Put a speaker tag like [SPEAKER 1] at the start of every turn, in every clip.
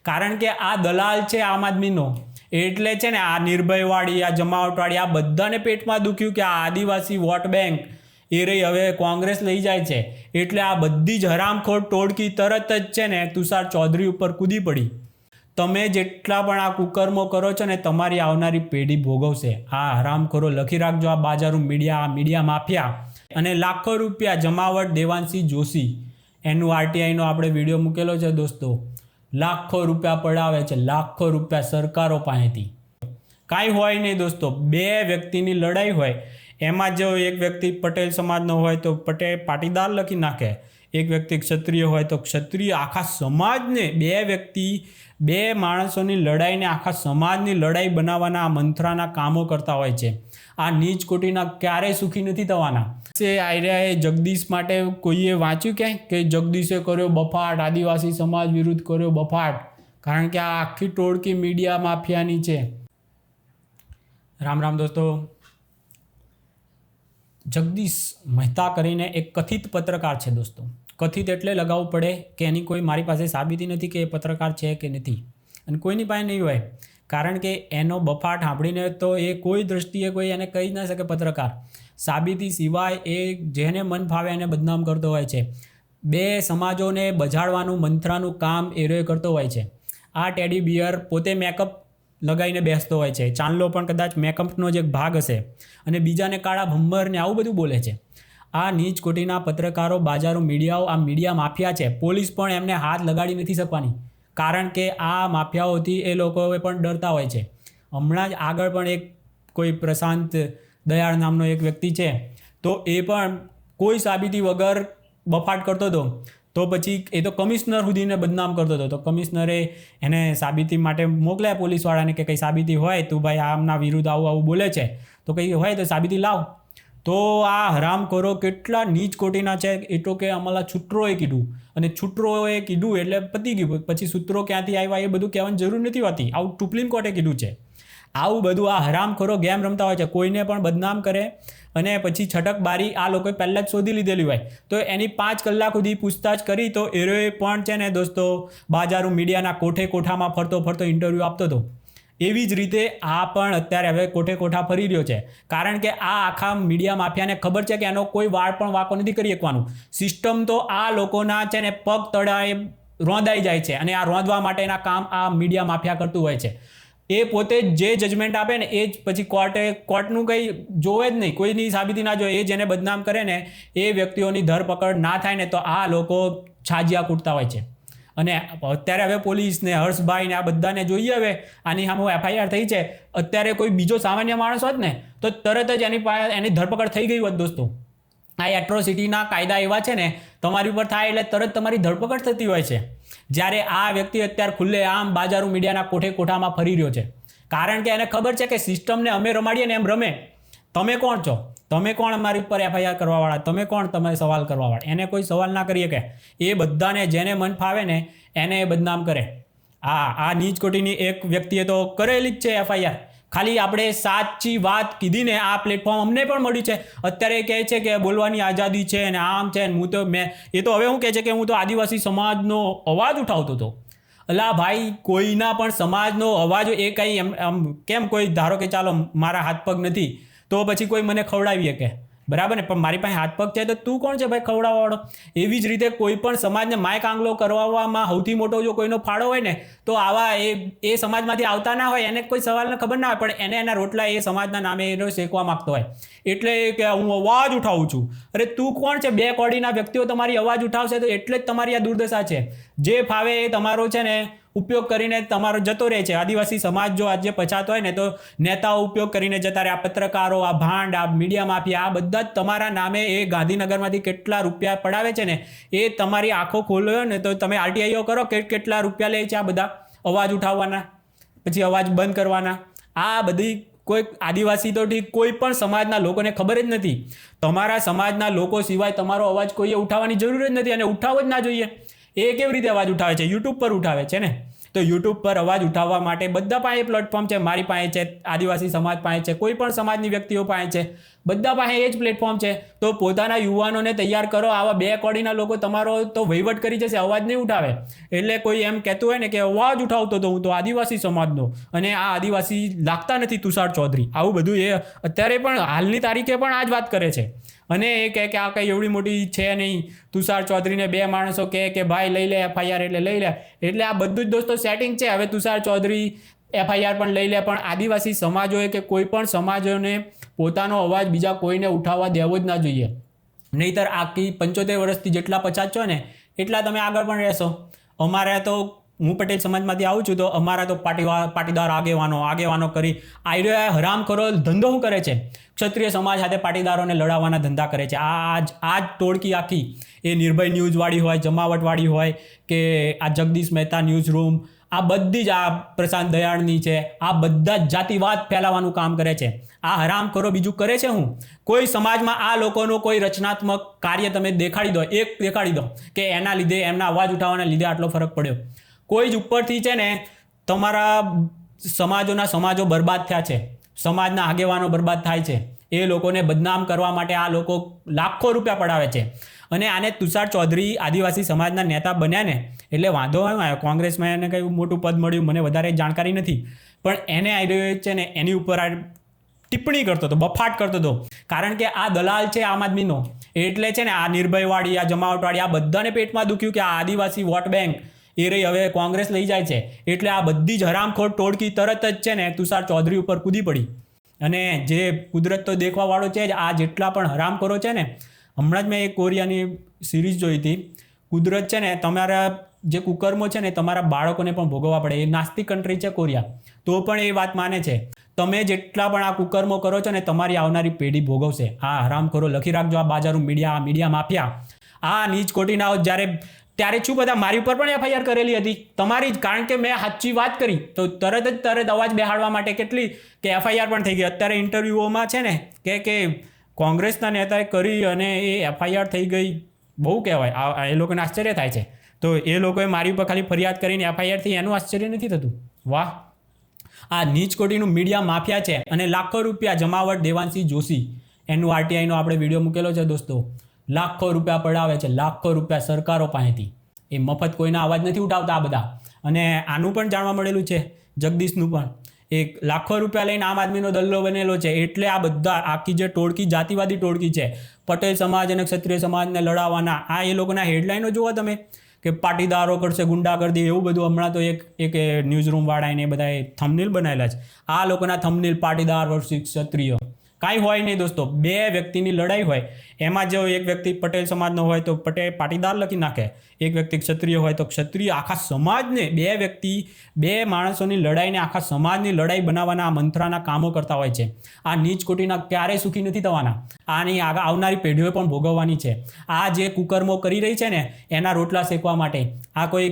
[SPEAKER 1] કારણ કે આ દલાલ છે આમ આદમીનો, એટલે છે ને આ નિર્ભયવાળી, આ જમાવટવાળી, આ બધાને પેટમાં દુખ્યું કે આ આદિવાસી વોટ બેંક એ રહી હવે કોંગ્રેસ લઈ જાય છે, એટલે આ બધી જ હરામખોર ટોળકી તરત જ છે ને તુષાર ચૌધરી ઉપર કૂદી પડી. તમે જેટલા પણ આ કુકર્મો કરો છો ને તમારી આવનારી પેઢી ભોગવશે. આ હરામખોરો લખી રાખજો, આ બાજારું મીડિયા, આ મીડિયા માફિયા અને લાખો રૂપિયા જમાવટ દેવાંશી જોશી, એનું આરટીઆઈનો આપણે વિડીયો મૂકેલો છે દોસ્તો. લાખો રૂપિયા પડાવે છે, લાખો રૂપિયા સરકારો પાસેથી. કાંઈ હોય નહીં દોસ્તો, બે વ્યક્તિની લડાઈ હોય, એમાં જો એક વ્યક્તિ પટેલ સમાજનો હોય તો પટેલ પાટીદાર લખી નાખે, એક વ્યક્તિ ક્ષત્રિય હોય તો ક્ષત્રિય. આખા સમાજને બે વ્યક્તિ, બે માણસોની લડાઈને આખા સમાજની લડાઈ બનાવવાના આ મંત્રાના કામો કરતા હોય છે. આ નીચ કોટીના ક્યારેય સુખી નથી થવાના. આર્યાએ જગદીશ માટે કોઈએ વાંચ્યું ક્યાંય કે જગદીશે કર્યો બફાટ, આદિવાસી સમાજ વિરુદ્ધ કર્યો બફાટ? કારણ કે આ આખી ટોળકી મીડિયા માફિયાની છે. રામ રામ દોસ્તો. જગદીશ મહેતા કરીને એક કથિત પત્રકાર છે દોસ્તો. કથિત એટલે લગાવવું પડે કે એની કોઈ મારી પાસે સાબિતી નથી કે એ પત્રકાર છે કે નથી, અને કોઈની પાસે નહીં હોય, કારણ કે એનો બફાટ સાંભળીને તો એ કોઈ દ્રષ્ટિએ કોઈ એને કહી ના શકે પત્રકાર. સાબિતી સિવાય એ જેને મન ફાવે એને બદનામ કરતો હોય છે. બે સમાજોને બજાડવાનું મંત્રાનું કામ એ કરતો હોય છે. આ ટેડી બિયર પોતે મેકઅપ લગાવીને બેસતો હોય છે, ચાંદલો પણ કદાચ મેકઅપનો જ એક ભાગ હશે, અને બીજાને કાળા ભંબર ને આવું બધું બોલે છે. આ નીચ કોટીના પત્રકારો, બાજારો, મીડિયાઓ, આ મીડિયા માફિયા છે. પોલીસ પણ એમને હાથ લગાડી નથી શકવાની, કારણ કે આ માફિયાઓથી એ લોકો પણ ડરતા હોય છે. હમણાં જ આગળ પણ એક કોઈ પ્રશાંત દયાળ નામનો એક વ્યક્તિ છે, તો એ પણ કોઈ સાબિતી વગર બફાટ કરતો હતો, તો પછી એ તો કમિશનર સુધીને બદનામ કરતો હતો. તો કમિશનરે એને સાબિતી માટે મોકલ્યા પોલીસવાળાને કે કંઈ સાબિતી હોય, તું ભાઈ આમના વિરુદ્ધ આવું આવું બોલે છે તો કંઈ હોય તો સાબિતી લાવ. તો આ હરામખોરો કેટલા નીચ કોટીના છે એ તો કે અમારા છૂટરોએ કીધું, અને છૂટરોએ કીધું એટલે પતી ગયું. પછી સૂત્રો ક્યાંથી આવ્યા એ બધું કહેવાની જરૂર નથી હોતી, આવું સુપ્રીમ કોર્ટે કીધું છે. આવું બધું આ હરામખોરો ગેમ રમતા હોય છે, કોઈને પણ બદનામ કરે અને પછી છટક બારી આ લોકોએ પહેલાં જ શોધી લીધેલી હોય, તો એની 5 કલાક સુધી પૂછતાછ કરી તો એરોએ પણ છે ને દોસ્તો બાજારું મીડિયાના કોઠે કોઠામાં ફરતો ફરતો ઇન્ટરવ્યૂ આપતો હતો. એવી જ રીતે આ પણ અત્યારે હવે કોઠે કોઠા ફરી રહ્યો છે, કારણ કે આ આખા મીડિયા માફિયાને ખબર છે કે એનો કોઈ વાળ પણ વાંકો નથી કરી શકવાનું. સિસ્ટમ તો આ લોકોના છે ને પગ તળાએ રોંધાઈ જાય છે, અને આ રોંધવા માટેના કામ આ મીડિયા માફિયા કરતું હોય છે. એ પોતે જે જજમેન્ટ આપે ને એ જ પછી કોર્ટનું કંઈ જોવે જ નહીં, કોઈની સાબિતી ના જોવે. એ જેને બદનામ કરે ને એ વ્યક્તિઓની ધરપકડ ના થાય ને તો આ લોકો છાજિયા કૂટતા હોય છે. અને અત્યારે હવે પોલીસને, હર્ષભાઈ ને આ બધાને જોઈએ હવે આની સામે એફઆઈઆર થઈ છે. અત્યારે કોઈ બીજો સામાન્ય માણસ હોત ને તો તરત જ એની ધરપકડ થઈ ગઈ હોત દોસ્તો. આ એટ્રોસિટીના કાયદા એવા છે ને, તમારી ઉપર થાય એટલે તરત તમારી ધરપકડ થતી હોય છે. જ્યારે આ વ્યક્તિ અત્યારે ખુલ્લે આમ બાજારું મીડિયાના કોઠે કોઠામાં ફરી રહ્યો છે, કારણ કે એને ખબર છે કે સિસ્ટમને અમે રમાડીએ ને એમ રમે. તમે કોણ છો? તમે કોણ અમારી ઉપર એફઆઈઆર કરવાવાળા? તમે કોણ તમે સવાલ કરવાવાળા? એને કોઈ સવાલ ના કરીએ કે એ બધાને જેને મન ફાવે ને એને બદનામ કરે. આ નીચ કોટીની એક વ્યક્તિએ તો કરેલી જ છે એફઆઈઆર. ખાલી આપણે સાચી વાત કીધીને આ પ્લેટફોર્મ અમને પણ મળ્યું છે. અત્યારે કહે છે કે બોલવાની આઝાદી છે ને આમ છે ને એ તો હવે શું કહે છે કે હું તો આદિવાસી સમાજનો અવાજ ઉઠાવતો હતો. અલા ભાઈ, કોઈના પણ સમાજનો અવાજ એ કંઈ એમ કેમ કોઈ ધારો કે ચાલો મારા હાથ પગ નથી તો પછી કોઈ મને ખવડાવીએ કે બરાબર ને, પણ મારી પાસે હાથ પગ છે તો તું કોણ છે ભાઈ ખવડાવવાવાળો? એવી જ રીતે કોઈ પણ સમાજને માયક આંગલો કરવામાં સૌથી મોટો જો કોઈનો ફાળો હોય ને તો આવા એ સમાજમાંથી આવતા ના હોય, એને કોઈ સવાલને ખબર ના હોય, પણ એને એના રોટલા એ સમાજના નામે એનો શેકવા માગતો હોય, એટલે કે હું અવાજ ઉઠાવું છું. અરે તું કોણ છે? 2 કોડીના વ્યક્તિઓ તમારી અવાજ ઉઠાવશે તો એટલે જ તમારી આ દુર્દશા છે. જે ફાવે એ તમારો છે ને ઉપયોગ કરીને તમારો જતો રહે છે. આદિવાસી સમાજ જો આજે પછાત હોય ને તો નેતાઓ ઉપયોગ કરીને જતા રહે. આ પત્રકારો, આ ભાંડ, આ મીડિયા માફિયા, આ બધા જ તમારા નામે એ ગાંધીનગરમાંથી કેટલા રૂપિયા પડાવે છે ને એ તમારી આંખો ખોલ્યો ને તો તમે આરટીઆઈઓ કરો કેટલા રૂપિયા લે છે આ બધા અવાજ ઉઠાવવાના, પછી અવાજ બંધ કરવાના. આ બધી કોઈ આદિવાસી તો ઠીક, કોઈ પણ સમાજના લોકોને ખબર જ નથી. તમારા સમાજના લોકો સિવાય તમારો અવાજ કોઈએ ઉઠાવવાની જરૂર જ નથી, અને ઉઠાવવો જ ના જોઈએ. એ કેવી રીતે અવાજ ઉઠાવે છે? યુટ્યુબ પર ઉઠાવે છે ને. તો યુટ્યુબ પર અવાજ ઉઠાવવા માટે બધા પાસે પ્લેટફોર્મ છે. મારી પાસે છે, આદિવાસી સમાજ પાસે છે, કોઈ પણ સમાજની વ્યક્તિઓ પાસે છે. બધા પાસે એ જ પ્લેટફોર્મ છે. તો પોતાના યુવાનોને તૈયાર કરો. આવા 2 કોડીના લોકો તમારો તો વહીવટ કરી જશે, અવાજ નહીં ઉઠાવે. એટલે કોઈ એમ કહેતું હોય ને કે અવાજ ઉઠાવતો તો હું તો આદિવાસી સમાજનો, અને આ આદિવાસી લાગતા નથી તુષાર ચૌધરી, આવું બધું એ અત્યારે પણ હાલની તારીખે પણ આ જ વાત કરે છે. અને એ કહે કે આ કંઈ એવડી મોટી છે નહીં. તુષાર ચૌધરીને 2 માણસો કહે કે ભાઈ લઈ લે FIR એટલે લઈ લે. એટલે આ બધું જ દોસ્તો સેટિંગ છે. હવે તુષાર ચૌધરી FIR પણ લઈ લે, પણ આદિવાસી સમાજોએ કે કોઈ પણ સમાજોને પોતાનો અવાજ બીજા કોઈને ઉઠાવવા દેવો જ ના જોઈએ. નહીંતર આખી 75 વર્ષથી જેટલા 50 છો ને એટલા તમે આગળ પણ રહેશો. અમારે તો હું પટેલ સમાજમાંથી આવું છું, તો અમારા તો પાટીદાર આગેવાનો કરી આઈડિયા હરામખોરો ધંધો શું કરે છે? ક્ષત્રિય સમાજ સાથે પાટીદારોને લડાવવાના ધંધા કરે છે. આ જ ટોળકી આખી એ નિર્ભય ન્યૂઝવાળી હોય, જમાવટવાળી હોય, કે આ જગદીશ મહેતા ન્યૂઝ રૂમ, આ બધી જ આ પ્રશાંત દયાળની છે, આ બધા જ જાતિવાદ ફેલાવવાનું કામ કરે છે. આ હરામખોરો બીજું કરે છે હું? કોઈ સમાજમાં આ લોકોનો કોઈ રચનાત્મક કાર્ય તમે દેખાડી દો કે એના લીધે, એમના અવાજ ઉઠાવવાના લીધે આટલો ફરક પડ્યો. કોઈ જ ઉપરથી છે ને તમારા સમાજો બરબાદ થયા છે, સમાજના આગેવાનો બરબાદ થાય છે. એ લોકોને બદનામ કરવા માટે આ લોકો લાખો રૂપિયા પડાવે છે. અને આને તુષાર ચૌધરી આદિવાસી સમાજના નેતા બન્યા ને એટલે વાંધો આવ્યો. કોંગ્રેસમાં એને કંઈ મોટું પદ મળ્યું, મને વધારે જાણકારી નથી, પણ એને આવી છે ને એની ઉપર આ ટિપ્પણી કરતો હતો, બફાટ કરતો હતો. કારણ કે આ દલાલ છે આમ આદમીનો. એટલે છે ને આ નિર્ભયવાળી, આ જમાવટવાળી, આ બધાને પેટમાં દુખ્યું કે આ આદિવાસી વોટ બેંક એ રહી હવે કોંગ્રેસ લઈ જાય છે. એટલે આ બધી જ હરામખોર ટોળકી તરત જ છે ને તુષાર ચૌધરી ઉપર કૂદી પડી. અને જે કુદરત તો દેખવાવાળો છે જ, આ જેટલા પણ હરામખોરો છે ને, હમણાં જ મેં એક કોરિયાની સિરીઝ જોઈ હતી. કુદરત છે ને તમારા જે કુકર્મો છે ને તમારા બાળકોને પણ ભોગવવા પડે. એ નાસ્તિક કન્ટ્રી છે કોરિયા, તો પણ એ વાત માને છે. તમે જેટલા પણ આ કુકર્મો કરો છો ને તમારી આવનારી પેઢી ભોગવશે. આ હરામખોરો લખી રાખજો. આ બાજારું મીડિયા માફિયા, આ નીચ કોટીના ત્યારે શું બધા મારી ઉપર પણ FIR કરેલી હતી તમારી જ, કારણ કે મેં સાચી વાત કરી તો તરત અવાજ બેહાડવા માટે કેટલી કે FIR પણ થઈ ગઈ. અત્યારે ઇન્ટરવ્યુઓમાં છે ને કે કોંગ્રેસના નેતાએ કરી અને એ FIR થઈ ગઈ. બહુ કહેવાય. એ લોકોને આશ્ચર્ય થાય છે. તો એ લોકોએ મારી ઉપર ખાલી ફરિયાદ કરીને FIR થઈ, એનું આશ્ચર્ય નથી થતું. વાહ! આ નીચ કોટીનું મીડિયા માફિયા છે. અને લાખો રૂપિયા જમાવટ. દેવાંશી જોશી, એનું RTI નો આપણે વિડીયો મૂકેલો છે દોસ્તો. લાખો રૂપિયા પડાવે છે, લાખો રૂપિયા સરકારો પાસેથી. એ મફત કોઈના અવાજ નથી ઉઠાવતા આ બધા. અને આનું પણ જાણવા મળેલું છે, જગદીશનું પણ એક લાખો રૂપિયા લઈને આમ આદમીનો દલ્લો બનેલો છે. એટલે આ બધા આખી જે ટોળકી, જાતિવાદી ટોળકી છે, પટેલ સમાજ અને ક્ષત્રિય સમાજને લડાવવાના, આ એ લોકોના હેડલાઇનો જુઓ તમે કે પાટીદારો કરશે ગુંડાગર્દી, એવું બધું. હમણાં તો એક ન્યૂઝ રૂમવાળાને બધાએ થંબનેલ બનાવેલા છે. આ લોકોના થંબનેલ પાટીદાર વર્સિસ ક્ષત્રિય. કાંઈ હોય નહીં દોસ્તો. 2 વ્યક્તિની લડાઈ હોય, એમાં જો એક વ્યક્તિ પટેલ સમાજનો હોય તો પાટીદાર લખી નાખે, એક વ્યક્તિ ક્ષત્રિય હોય તો ક્ષત્રિય. આખા સમાજને 2 માણસોની લડાઈને આખા સમાજની લડાઈ બનાવવાના આ મંત્રાના કામો કરતા હોય છે. આ નીચ કોટીના ક્યારેય સુખી નથી થવાના. આની આવનારી પેઢીઓ પણ ભોગવવાની છે. આ જે કુકર્મો કરી રહી છે ને એના રોટલા શેકવા માટે આ કોઈ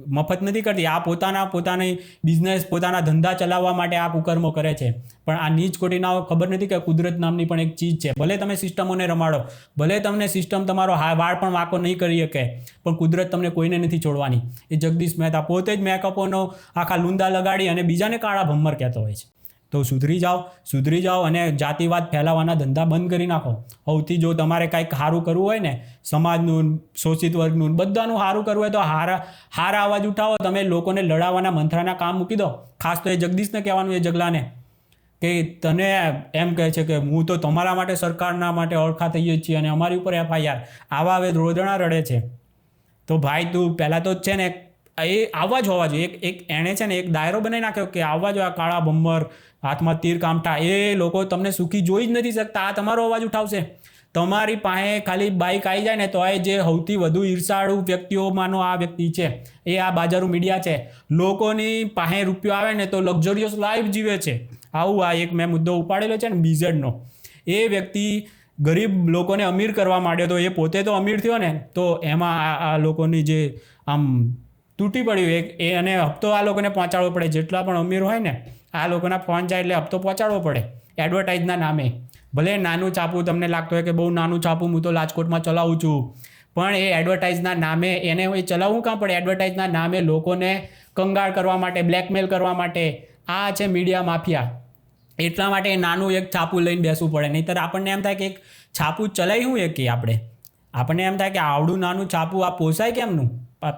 [SPEAKER 1] મફત નથી કરતી. આ પોતાની બિઝનેસ, પોતાના ધંધા ચલાવવા માટે આ કુકર્મો કરે છે. પણ આ નીચ કોટીના ખબર નથી કે કુદરત નામની પણ એક ચીજ છે. ભલે તમે સિસ્ટમોને રમાડો, ભલે તમને સિસ્ટમ તમારો વાળ પણ વાંકો નહીં કરી શકે, પણ કુદરત તમને કોઈને નથી છોડવાની. એ જગદીશ મહેતા પોતે જ મેકઅપોનો આખા લૂંદા લગાડી અને બીજાને કાળા ભમ્મર કહેતો હોય છે. તો સુધરી જાઓ અને જાતિવાદ ફેલાવવાના ધંધા બંધ કરી નાખો. સૌથી જો તમારે કાંઈક સારું કરવું હોય ને, સમાજનું, શોષિત વર્ગનું, બધાનું સારું કરવું હોય તો હારા અવાજ ઉઠાવો. તમે લોકોને લડાવવાના મંત્રાના કામ મૂકી દો. ખાસ તો એ જગદીશને કહેવાનું, એ જગલાને, કે તને એમ કહે છે કે હું તો તમારા માટે, સરકારના માટે ઓળખા થઈએ છીએ અને અમારી ઉપર FIR. આવા હવે રોદણા રડે છે. તો ભાઈ તું પહેલાં તો છે ને એ આવવા જ હોવા જોઈએ. એણે છે ને એક દાયરો બનાવી નાખ્યો કે આવવા જોઈએ. કાળા ભમ્મર, હાથમાં તીર કામઠા, એ લોકો તમને સુખી જોઈ જ નથી શકતા. આ તમારો અવાજ ઉઠાવશે. તમારી પાસે ખાલી બાઇક આવી જાય ને તો એ જે સૌથી વધુ ઈર્ષાળુ વ્યક્તિઓમાંનો આ વ્યક્તિ છે, એ આ બાજારું મીડિયા છે. લોકોની પાસે રૂપિયો આવે ને તો લક્ઝરિયસ લાઈફ જીવે છે. આવું આ એક મેં મુદ્દો ઉપાડેલો છે ને BZનો. એ વ્યક્તિ ગરીબ લોકોને અમીર કરવા માંડ્યો તો એ પોતે તો અમીર થયો ને, તો એમાં આ લોકોની જે આમ તૂટી પડ્યું એ અને હપ્તો આ લોકોને પહોંચાડવો પડે. જેટલા પણ અમીર હોય ને આ લોકોના ફોન જાય એટલે હપ્તો પહોંચાડવો પડે એડવર્ટાઇઝના નામે. ભલે નાનું છાપું તમને લાગતું હોય કે બહુ નાનું છાપું હું તો રાજકોટમાં ચલાવું છું, પણ એ એડવર્ટાઇઝના નામે એને એ ચલાવવું કાં પડે? એડવર્ટાઇઝના નામે લોકોને કંગાળ કરવા માટે, બ્લેકમેલ કરવા માટે. આ છે મીડિયા માફિયા. એટલા માટે નાનું એક છાપું લઈને બેસવું પડે. નહીંતર આપણને એમ થાય કે એક છાપું ચલાવી શું એક આપણને એમ થાય કે આવડું નાનું છાપું આ પોસાય કેમનું?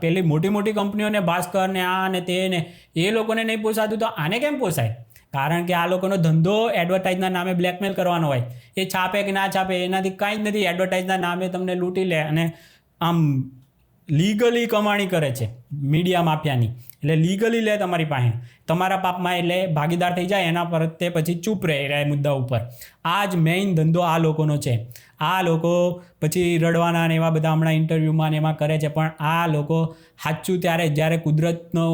[SPEAKER 1] પેલી મોટી મોટી કંપનીઓને ભાસ્કર ને આ ને તે ને એ લોકોને નહીં પોસાતું તો આને કેમ પોસાય? કારણ કે આ લોકોનો ધંધો એડવર્ટાઇઝના નામે બ્લેકમેલ કરવાનો હોય. એ છાપે કે ના છાપે એનાથી કાંઈ જ નથી. એડવર્ટાઇઝના નામે તમને લૂંટી લે અને આમ લીગલી કમાણી કરે છે મીડિયા માફિયાની. એટલે લીગલી લે તમારી પાસે, તમારા પાપમાં એટલે ભાગીદાર થઈ જાય. એના પર તે પછી ચૂપ રહે મુદ્દા ઉપર. આ જ મેઇન ધંધો આ લોકોનો છે. આ લોકો પછી રડવાના ને એવા બધા હમણાં ઇન્ટરવ્યૂમાં ને એમાં કરે છે. પણ આ લોકો સાચું ત્યારે જ્યારે કુદરતનો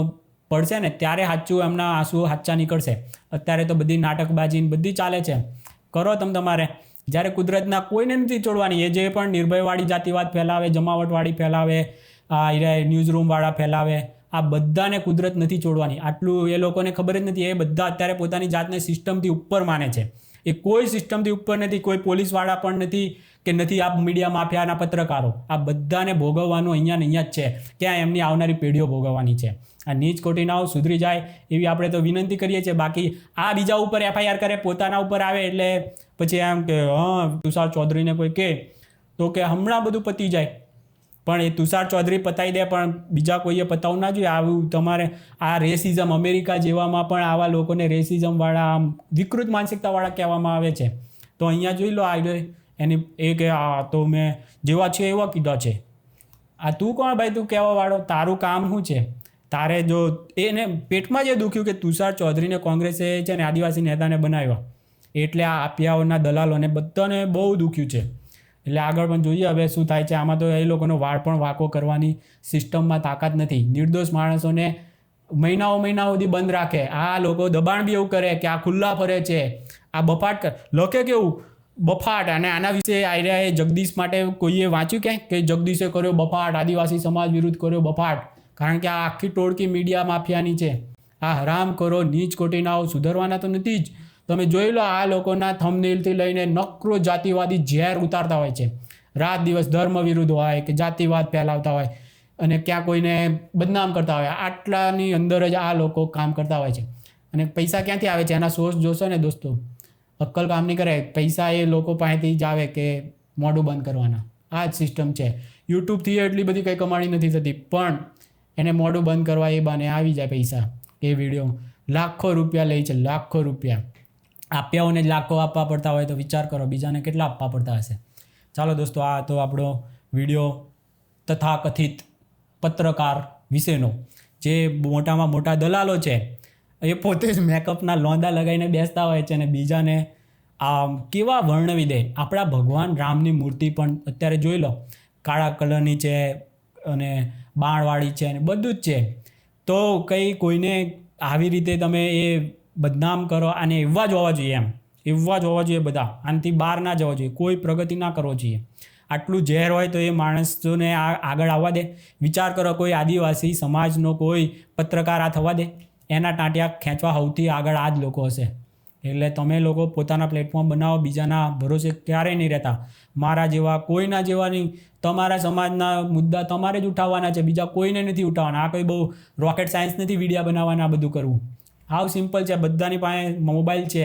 [SPEAKER 1] પડશે ને ત્યારે સાચું એમના આંસુ સાચા નીકળશે. અત્યારે તો બધી નાટકબાજી બધી ચાલે છે. કરો તમારે. જ્યારે કુદરતના કોઈને નથી છોડવાની. એ જે પણ નિર્ભયવાળી જાતિવાદ ફેલાવે, જમાવટવાળી ફેલાવે, આ ન્યૂઝ રૂમવાળા ફેલાવે, આ બધાને કુદરત નથી છોડવાની. આટલું એ લોકોને ખબર જ નથી. એ બધા અત્યારે પોતાની જાતને સિસ્ટમથી ઉપર માને છે. એ કોઈ સિસ્ટમથી ઉપર નથી. કોઈ પોલીસવાળા પણ નથી કે નથી આ મીડિયા માફિયાના પત્રકારો. આ બધાને ભોગવવાનું અહીંયા ને અહીંયા જ છે. ક્યાં એમની આવનારી પેઢીઓ ભોગવવાની છે. આ નીચ કોટીનાઓ સુધરી જાય એવી આપણે તો વિનંતી કરીએ છીએ. બાકી આ બીજા ઉપર FIR કરે, પોતાના ઉપર આવે એટલે પછી એમ કે તુષાર ચૌધરીને કોઈ કહે તો કે હમણાં બધું પતી જાય. પણ એ તુષાર ચૌધરી પતાવી દે પણ બીજા કોઈએ પતાવવું ના જોઈએ. આવું તમારે આ રેસિઝમ, અમેરિકા જેવામાં પણ આવા લોકોને રેસિઝમવાળા, આમ વિકૃત માનસિકતાવાળા કહેવામાં આવે છે. તો અહીંયા જોઈ લો આ એની એ કે આ તો મેં જેવા છે એવા કીધા છે. આ તું કોણ ભાઈ? તું કહેવાવાળો? તારું કામ શું છે? તારે જો એને પેટમાં જે દુખ્યું કે તુષાર ચૌધરીને કોંગ્રેસે છે ને આદિવાસી નેતાને બનાવ્યા એટલે આ આપિયાઓના દલાલોને બધાને બહુ દુખ્યું છે. એટલે આગળ પણ જોઈએ હવે શું થાય છે. આમાં તો એ લોકોનો વાળ પણ વાંકો કરવાની સિસ્ટમમાં તાકાત નથી. નિર્દોષ માણસોને મહિનાઓ સુધી બંધ રાખે. આ લોકો દબાણ બી એવું કરે કે આ ખુલ્લા ફરે છે, આ બફાટ લખે કેવું બફાટ. અને આના વિશે આર્યાએ જગદીશ માટે કોઈએ વાંચ્યું ક્યાંય કે જગદીશે કર્યો બફાટ, આદિવાસી સમાજ વિરુદ્ધ કર્યો બફાટ? કારણ કે આ આખી ટોળકી મીડિયા માફિયાની છે. આ હરામ કરો નીચ કોટીનાઓ સુધરવાના તો નથી જ. તમે જોઈ લો આ લોકોના થંબનેલથી લઈને નકરો જાતિવાદી ઝેર ઉતારતા હોય છે. રાત દિવસ ધર્મ વિરુદ્ધ હોય કે જાતિવાદ ફેલાવતા હોય અને ક્યાં કોઈને બદનામ કરતા હોય. આટલાની અંદર જ આ લોકો કામ કરતા હોય છે. અને પૈસા ક્યાંથી આવે છે એના સોર્સ જોશો ને દોસ્તો, અક્કલ કામ નહીં કરે. પૈસા એ લોકો પાસેથી જ આવે કે મોઢું બંધ કરવાના. આ જ સિસ્ટમ છે. યુટ્યુબથી એટલી બધી કંઈ કમાણી નથી થતી પણ એને મોઢું બંધ કરવા એ બાને આવી જાય પૈસા. એ વિડીયો લાખો રૂપિયા લે છે, લાખો રૂપિયા. આપ્યાઓને જ લાખો આપવા પડતા હોય તો વિચાર કરો બીજાને કેટલા આપવા પડતા હશે. ચાલો દોસ્તો, આ તો આપણો વિડીયો તથાકથિત પત્રકાર વિશેનો. જે મોટામાં મોટા દલાલો છે એ પોતે જ મેકઅપના લોંદા લગાવીને બેસતા હોય છે અને બીજાને કેવા વર્ણવી દે. આપણા ભગવાન રામની મૂર્તિ પણ અત્યારે જોઈ લો કાળા કલરની છે અને બાણવાળી છે અને બધું જ છે. તો કંઈ કોઈને આવી રીતે તમે એ બદનામ કરો અને એવા જ હોવા જોઈએ. એવા જ હોવા જોઈએ બધા. આનાથી બહાર ના જવા જોઈએ. કોઈ પ્રગતિ ના કરવો જોઈએ. આટલું ઝેર હોય તો એ માણસોને આગળ આવવા દે. વિચાર કરો કોઈ આદિવાસી સમાજનો કોઈ પત્રકાર આ થવા દે? એના ટાંટિયા ખેંચવા સૌથી આગળ આ જ લોકો હશે. એટલે તમે લોકો પોતાના પ્લેટફોર્મ બનાવો. બીજાના ભરોસે ક્યારેય નહીં રહેતા. મારા જેવા કોઈના જેવા નહીં. તમારા સમાજના મુદ્દા તમારે જ ઉઠાવવાના છે, બીજા કોઈને નથી ઉઠાવવાના. આ કોઈ બહુ રોકેટ સાયન્સ નથી વિડીયા બનાવવાના બધું કરવું. હાવ સિમ્પલ છે. બધાની પાસે મોબાઈલ છે,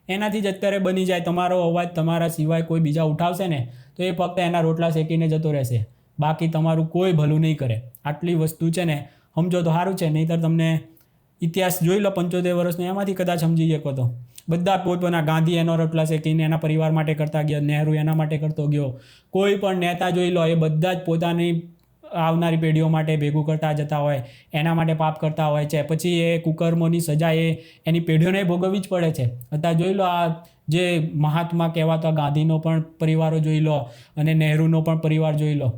[SPEAKER 1] એનાથી જ અત્યારે બની જાય. તમારો અવાજ તમારા સિવાય કોઈ બીજા ઉઠાવશે ને તો એ ફક્ત એના રોટલા શેકીને જતો રહેશે. બાકી તમારું કોઈ ભલું નહીં કરે. આટલી વસ્તુ છે ને સમજો તો સારું છે. નહીંતર તમને ઇતિહાસ જોઈ લો 75 વર્ષનો, એમાંથી કદાચ સમજી શકો તો. બધા પોતપોતાના ગાંધી એનો રોટલા શેકીને એના પરિવાર માટે કરતા ગયા, નહેરુ એના માટે કરતો ગયો. કોઈ પણ નેતા જોઈ લો એ બધા જ પોતાની આવનારી પેઢીઓ માટે ભેગું કરતા જતા હોય, એના માટે પાપ કરતા હોય છે. પછી એ કુકર્મોની સજા એની પેઢીઓને ભોગવવી જ પડે છે. અત્યારે જોઈ લો આ જે મહાત્મા કહેવાતા ગાંધીનો પણ પરિવારો જોઈ લો અને નહેરુનો પણ પરિવાર જોઈ લો.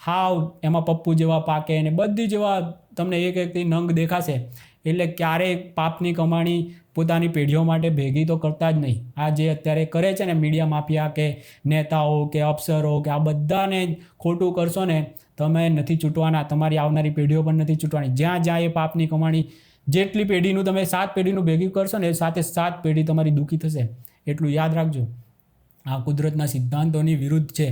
[SPEAKER 1] હાવ એમાં પપ્પુ જેવા પાકે અને બધી જેવા તમને એક એકથી નંગ દેખાશે. એટલે ક્યારેય પાપની કમાણી પોતાની પેઢીઓ માટે ભેગી તો કરતા જ નહીં. આ જે અત્યારે કરે છે ને મીડિયા માફિયા કે નેતાઓ કે અફસરો કે આ બધાને ખોટું કરશો ને તમે નથી છૂટવાના. તમારી આવનારી પેઢીઓ પણ નથી છૂટવાની. જ્યાં જ્યાં એ પાપની કમાણી જેટલી પેઢીનું તમે 7 પેઢીનું ભેગી કરશો ને એ સાથે 7 પેઢી તમારી દુઃખી થશે. એટલું યાદ રાખજો. આ કુદરતના સિદ્ધાંતોની વિરુદ્ધ છે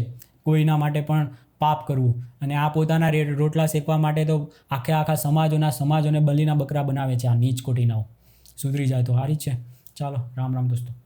[SPEAKER 1] કોઈના માટે પણ પાપ કરવું. અને આ પોતાના રોટલા શેકવા માટે તો આખા સમાજોને બલીના બકરા બનાવે છે આ નીચ કોટીનાઓ. સુધરી જાય તો સારી છે. ચાલો રામ રામ દોસ્તો.